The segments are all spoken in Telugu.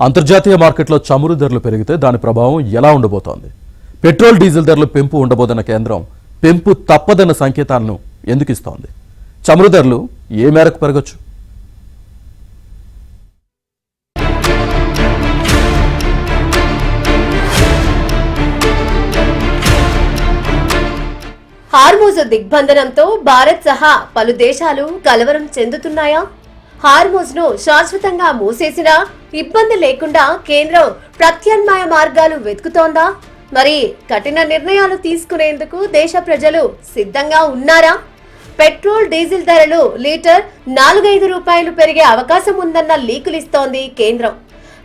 అంతర్జాతీయ మార్కెట్లో చమురు ధరలు పెరిగితే దాని ప్రభావం ఎలా ఉండబోతోంది? పెట్రోల్ డీజిల్ ధరలు పెంపు ఉండబోదన్న కేంద్రం పెంపు తప్పదన్న సంకేతాలను ఎందుకు ఇస్తోంది? చమురు ధరలు ఏ మేరకు పెరగొచ్చు? హార్మూజ్ దిగ్బంధనంతో భారత్ సహా పలు దేశాలు కలవరం చెందుతున్నాయా? హార్మూజ్ ను శాశ్వతంగా మూసేసినా ఇబ్బంది లేకుండా కేంద్రం ప్రత్యామ్నాయ మార్గాలు వెతుకుతోందా? మరి కఠిన నిర్ణయాలు తీసుకునేందుకు దేశ ప్రజలు సిద్ధంగా ఉన్నారా? పెట్రోల్ డీజిల్ ధరలు లీటర్ 4-5 రూపాయలు పెరిగే అవకాశం ఉందన్న లీకులిస్తోంది కేంద్రం.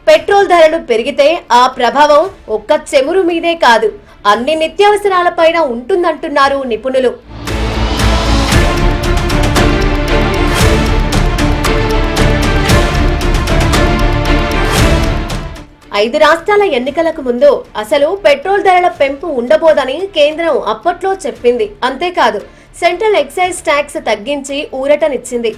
పెట్రోల్ ధరలు పెరిగితే ఆ ప్రభావం ఒక్క చమురు మీదే కాదు, అన్ని నిత్యావసరాలపైన ఉంటుందంటున్నారు నిపుణులు. ఐదు రాష్ట్రాల ఎన్నికలకు ముందు అసలు పెట్రోల్ ధరల పెంపు ఉండబోదని కేంద్రం అప్పట్లో చెప్పింది. అంతేకాదు, సెంట్రల్ ఎక్సైజ్ ట్యాక్స్ తగ్గించి ఊరటనిచ్చింది.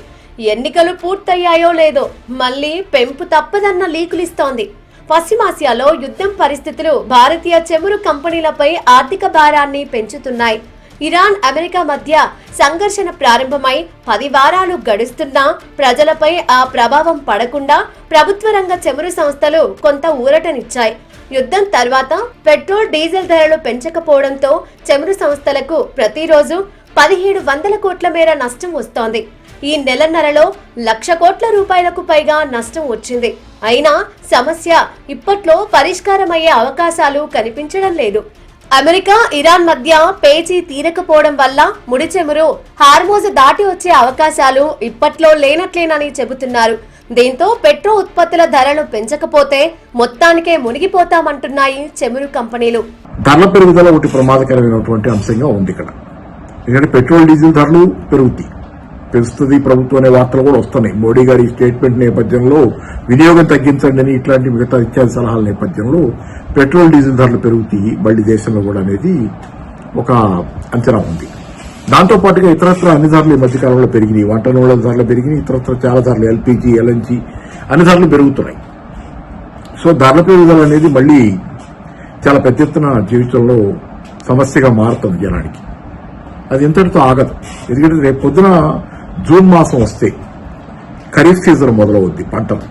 ఎన్నికలు పూర్తయ్యాయో లేదో మళ్లీ పెంపు తప్పదన్న లీకులిస్తోంది. పశ్చిమాసియాలో యుద్ధం పరిస్థితులు భారతీయ చమురు కంపెనీలపై ఆర్థిక భారాన్ని పెంచుతున్నాయి. ఇరాన్, అమెరికా మధ్య సంఘర్షణ ప్రారంభమై 10 వారాలు గడుస్తున్నా ప్రజలపై ఆ ప్రభావం పడకుండా ప్రభుత్వ రంగ చమురు సంస్థలు కొంత ఊరటనిచ్చాయి. యుద్ధం తర్వాత పెట్రోల్ డీజిల్ ధరలు పెంచకపోవడంతో చమురు సంస్థలకు ప్రతిరోజు 1700 కోట్ల మేర నష్టం వస్తోంది. ఈ నెలన్నరలో 1,00,000 కోట్ల రూపాయలకు పైగా నష్టం వచ్చింది. అయినా సమస్య ఇప్పట్లో పరిష్కారమయ్యే అవకాశాలు కనిపించడం లేదు. అమెరికా, ఇరాన్ మధ్య పేచీ తీరకపోవడం వల్ల ముడి చమురు హార్మూజ్ దాటి వచ్చే అవకాశాలు ఇప్పట్లో లేనట్లేనని చెబుతున్నారు. దీంతో పెట్రోల్ ఉత్పత్తుల ధరలు పెంచకపోతే మొత్తానికే మునిగిపోతామంటున్నాయి చమురు కంపెనీలు. ధరల పెరుగుదల ఒకటి ప్రమాదకరమైనటువంటి అంశంగా ఉంది ఇక్కడ. ఎందుకంటే పెట్రోల్ డీజిల్ ధరలు పెరుగుతుంది ప్రభుత్వం అనే వార్తలు కూడా వస్తున్నాయి. మోడీ గారి స్టేట్మెంట్ నేపథ్యంలో వినియోగం తగ్గించండి అని ఇట్లాంటి మిగతా ఇత్యాది సలహాల నేపథ్యంలో పెట్రోల్ డీజిల్ ధరలు పెరుగుతాయి మళ్లీ దేశంలో కూడా అనేది ఒక అంచనా ఉంది. దాంతో పాటుగా ఇతరత్ర అన్ని ధరలు ఈ మధ్యకాలంలో పెరిగినాయి. వంట నూనెల ధరలు పెరిగినాయి, ఇతరత్ర చాలా ధరలు ఎల్పీజీ, ఎల్ఎన్జీ అన్ని ధరలు పెరుగుతున్నాయి. సో ధరల పెరుగుదల అనేది మళ్లీ చాలా పెద్ద ఎత్తున జీవితంలో సమస్యగా మారుతుంది జనానికి. అది ఎంతటితో ఆగదు. ఎందుకంటే రేపు పొద్దున జూన్ మాసం వస్తే ఖరీఫ్ సీజన్ మొదలవుద్ది పంటలు.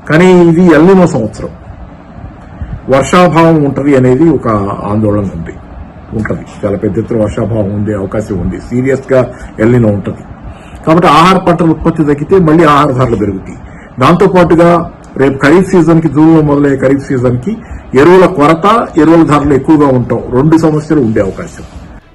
కానీ ఇది ఎల్నినో సంవత్సరం, వర్షాభావం ఉంటుంది అనేది ఒక ఆందోళన ఉంటుంది. చాలా పెద్ద ఎత్తున వర్షాభావం ఉండే అవకాశం ఉంది. సీరియస్ గా ఎల్నినో ఉంటుంది. కాబట్టి ఆహార పంటల ఉత్పత్తి తగ్గితే మళ్లీ ఆహార ధరలు పెరుగుతాయి. దాంతో పాటుగా రేపు ఖరీఫ్ సీజన్ కి, జూన్ లో మొదలయ్యే ఖరీఫ్ సీజన్ కి ఎరువుల కొరత, ఎరువుల ధరలు ఎక్కువగా ఉండటం, 2 సమస్యలు ఉండే అవకాశం.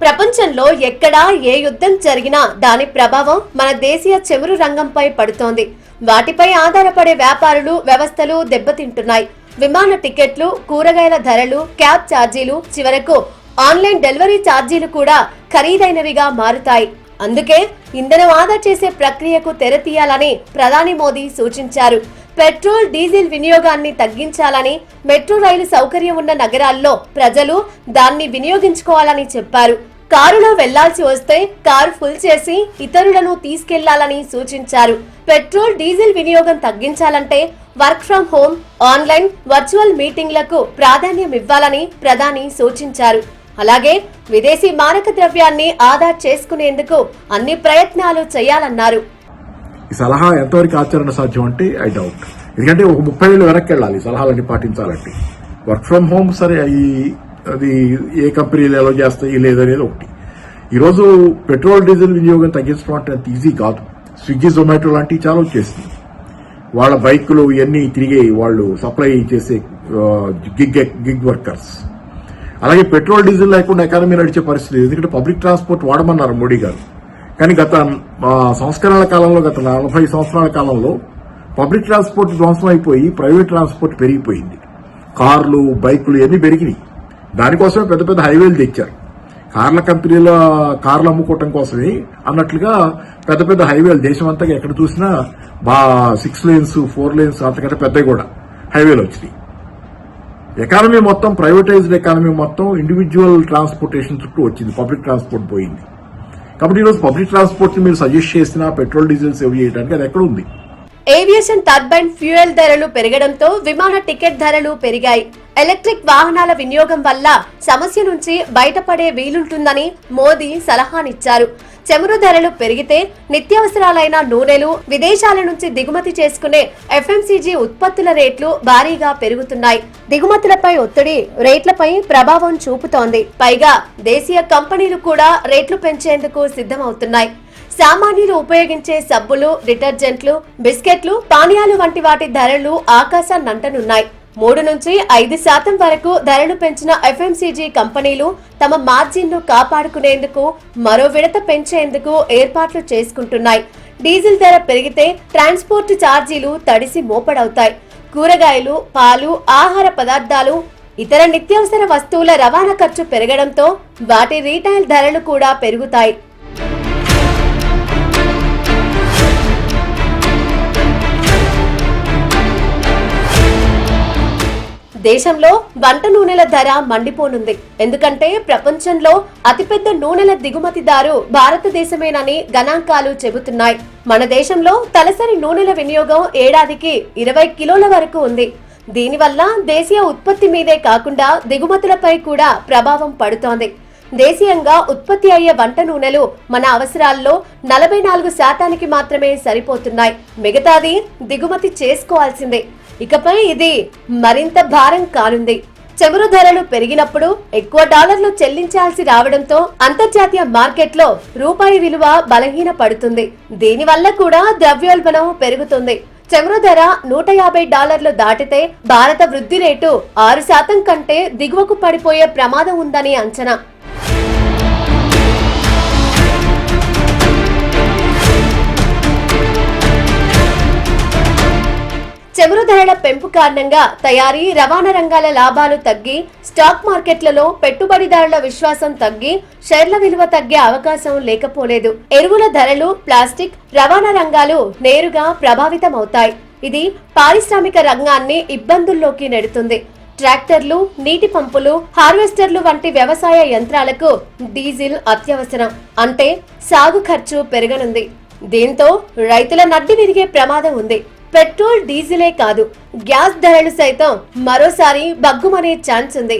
ప్రపంచంలో ఎక్కడా ఏ యుద్ధం జరిగినా దాని ప్రభావం మన దేశీయ చమురు రంగంపై పడుతోంది. వాటిపై ఆధారపడే వ్యాపారులు, వ్యవస్థలు దెబ్బతింటున్నాయి. విమాన టికెట్లు, కూరగాయల ధరలు, క్యాబ్ ఛార్జీలు, చివరకు ఆన్లైన్ డెలివరీ ఛార్జీలు కూడా ఖరీదైనవిగా మారుతాయి. అందుకే ఇంధనం ఆదా చేసే ప్రక్రియకు తెరతీయాలని ప్రధాని మోదీ సూచించారు. పెట్రోల్, డీజిల్ వినియోగాన్ని తగ్గించాలని, మెట్రో రైలు సౌకర్యం ఉన్న నగరాల్లో ప్రజలు దాన్ని వినియోగించుకోవాలని చెప్పారు. కారులో వెళ్లాల్సి వస్తే కారు ఫుల్ చేసి ఇతరులను తీసుకెళ్లాలని సూచించారు. పెట్రోల్, డీజిల్ వినియోగం తగ్గించాలంటే work from home, online, virtual మీటింగ్లకు ప్రాధాన్యం ఇవ్వాలని ప్రధాని సూచించారు. అలాగే విదేశీ మారక ద్రవ్యాన్ని ఆదా చేసుకునేందుకు అన్ని ప్రయత్నాలు చేయాలన్నారు. ఈ సలహా ఎంతవరకు ఆచరణ సాధ్యం అంటే ఐ డౌట్. ఎందుకంటే ఒక 30 ఏళ్ళు వెనక్కి వెళ్ళాలి సలహాలన్నీ పాటించాలంటే. వర్క్ ఫ్రం హోమ్ సరే, అది ఏ కంపెనీలు ఎలా చేస్తాయి లేదనేది ఒకటి. ఈరోజు పెట్రోల్, డీజిల్ వినియోగం తగ్గించడం అంటే అంత ఈజీ కాదు. స్విగ్గీ, జొమాటో లాంటివి చాలా వచ్చేసింది. వాళ్ళ బైకులు ఇవన్నీ తిరిగే వాళ్ళు సప్లై చేసే గిగ్ వర్కర్స్. అలాగే పెట్రోల్, డీజిల్ లేకుండా ఎకానమీ నడిచే పరిస్థితి. ఎందుకంటే పబ్లిక్ ట్రాన్స్పోర్ట్ వాడమన్నారు మోడీ గారు. కానీ గత సంస్కరణల కాలంలో, గత 40 సంవత్సరాల కాలంలో పబ్లిక్ ట్రాన్స్పోర్ట్ ధ్వంసం అయిపోయి ప్రైవేట్ ట్రాన్స్పోర్ట్ పెరిగిపోయింది. కార్లు, బైకులు ఇవన్నీ పెరిగినాయి. దానికోసమే పెద్ద పెద్ద హైవేలు తెచ్చారు. కార్ల కంపెనీల కార్లు అమ్ముకోవటం కోసమే అన్నట్లుగా పెద్ద పెద్ద హైవేలు దేశమంతా ఎక్కడ చూసినా 6 లేన్స్, 4 లేన్స్ అంతకంటే పెద్దవి కూడా హైవేలు వచ్చినాయి. ఎకానమీ మొత్తం, ప్రైవేటైజ్డ్ ఎకానమీ మొత్తం ఇండివిజువల్ ట్రాన్స్పోర్టేషన్ చుట్టూ వచ్చింది. పబ్లిక్ ట్రాన్స్పోర్ట్ పోయింది. కాబట్టి ఈరోజు పబ్లిక్ ట్రాన్స్పోర్ట్ ని మీరు సజెస్ట్ చేసినా పెట్రోల్, డీజిల్ సేవ్ చేయడానికి అది ఎక్కడ ఉంది? ఏవియేషన్ టర్బైన్ ఫ్యూయల్ ధరలు పెరగడంతో విమాన టికెట్ ధరలు పెరిగాయి. ఎలక్ట్రిక్ వాహనాల వినియోగం వల్ల సమస్య నుంచి బయటపడే వీలుంటుందని మోదీ సలహానిచ్చారు. చమురు ధరలు పెరిగితే నిత్యావసరాలైన నూనెలు, విదేశాల నుంచి దిగుమతి చేసుకునే FMCG ఉత్పత్తుల రేట్లు భారీగా పెరుగుతున్నాయి. దిగుమతులపై ఒత్తిడి రేట్లపై ప్రభావం చూపుతోంది. పైగా దేశీయ కంపెనీలు కూడా రేట్లు పెంచేందుకు సిద్ధమవుతున్నాయి. సామాన్యులు ఉపయోగించే సబ్బులు, డిటర్జెంట్లు, బిస్కెట్లు, పానీయాలు వంటి వాటి ధరలు ఆకాశాన్నంటనున్నాయి. 3 నుంచి 5% వరకు ధరలు పెంచిన FMCG కంపెనీలు తమ మార్జిన్ను కాపాడుకునేందుకు మరో విడత పెంచేందుకు ఏర్పాట్లు చేసుకుంటున్నాయి. డీజిల్ ధర పెరిగితే ట్రాన్స్పోర్ట్ ఛార్జీలు తడిసి మోపడవుతాయి. కూరగాయలు, పాలు, ఆహార పదార్థాలు, ఇతర నిత్యావసర వస్తువుల రవాణా ఖర్చు పెరగడంతో వాటి రీటైల్ ధరలు కూడా పెరుగుతాయి. దేశంలో వంట నూనెల ధర మండిపోనుంది. ఎందుకంటే ప్రపంచంలో అతిపెద్ద నూనెల దిగుమతిదారు భారతదేశమేనని గణాంకాలు చెబుతున్నాయి. మన దేశంలో తలసరి నూనెల వినియోగం ఏడాదికి 20 కిలోల వరకు ఉంది. దీనివల్ల దేశీయ ఉత్పత్తి మీదే కాకుండా దిగుమతులపై కూడా ప్రభావం పడుతోంది. దేశీయంగా ఉత్పత్తి అయ్యే వంట నూనెలు మన అవసరాల్లో 44% మాత్రమే సరిపోతున్నాయి. మిగతాది దిగుమతి చేసుకోవాల్సిందే. ఇకపై ఇది మరింత భారం కానుంది. చమురు ధరలు పెరిగినప్పుడు ఎక్కువ డాలర్లు చెల్లించాల్సి రావడంతో అంతర్జాతీయ మార్కెట్లో రూపాయి విలువ బలహీన పడుతుంది. దీనివల్ల కూడా ద్రవ్యోల్బణం పెరుగుతుంది. చమురు ధర $150 దాటితే భారత వృద్ధి రేటు 6% కంటే దిగువకు పడిపోయే ప్రమాదం ఉందని అంచనా. చమురు ధరల పెంపు కారణంగా తయారీ, రవాణా రంగాల లాభాలు తగ్గి స్టాక్ మార్కెట్లలో పెట్టుబడిదారుల విశ్వాసం తగ్గి షేర్ల విలువ తగ్గే అవకాశం లేకపోలేదు. ఎరువుల ధరలు, ప్లాస్టిక్, రవాణా రంగాలు నేరుగా ప్రభావితమవుతాయి. ఇది పారిశ్రామిక రంగాన్ని ఇబ్బందుల్లోకి నెడుతుంది. ట్రాక్టర్లు, నీటి పంపులు, హార్వెస్టర్లు వంటి వ్యవసాయ యంత్రాలకు డీజిల్ అత్యవసరం. అంటే సాగు ఖర్చు పెరగనుంది. దీంతో రైతుల నడ్డి విరిగే ప్రమాదం ఉంది. పెట్రోల్, డీజిలే కాదు, గ్యాస్ ధరలు సైతం మరోసారి బగ్గుమనే ఛాన్స్ ఉంది.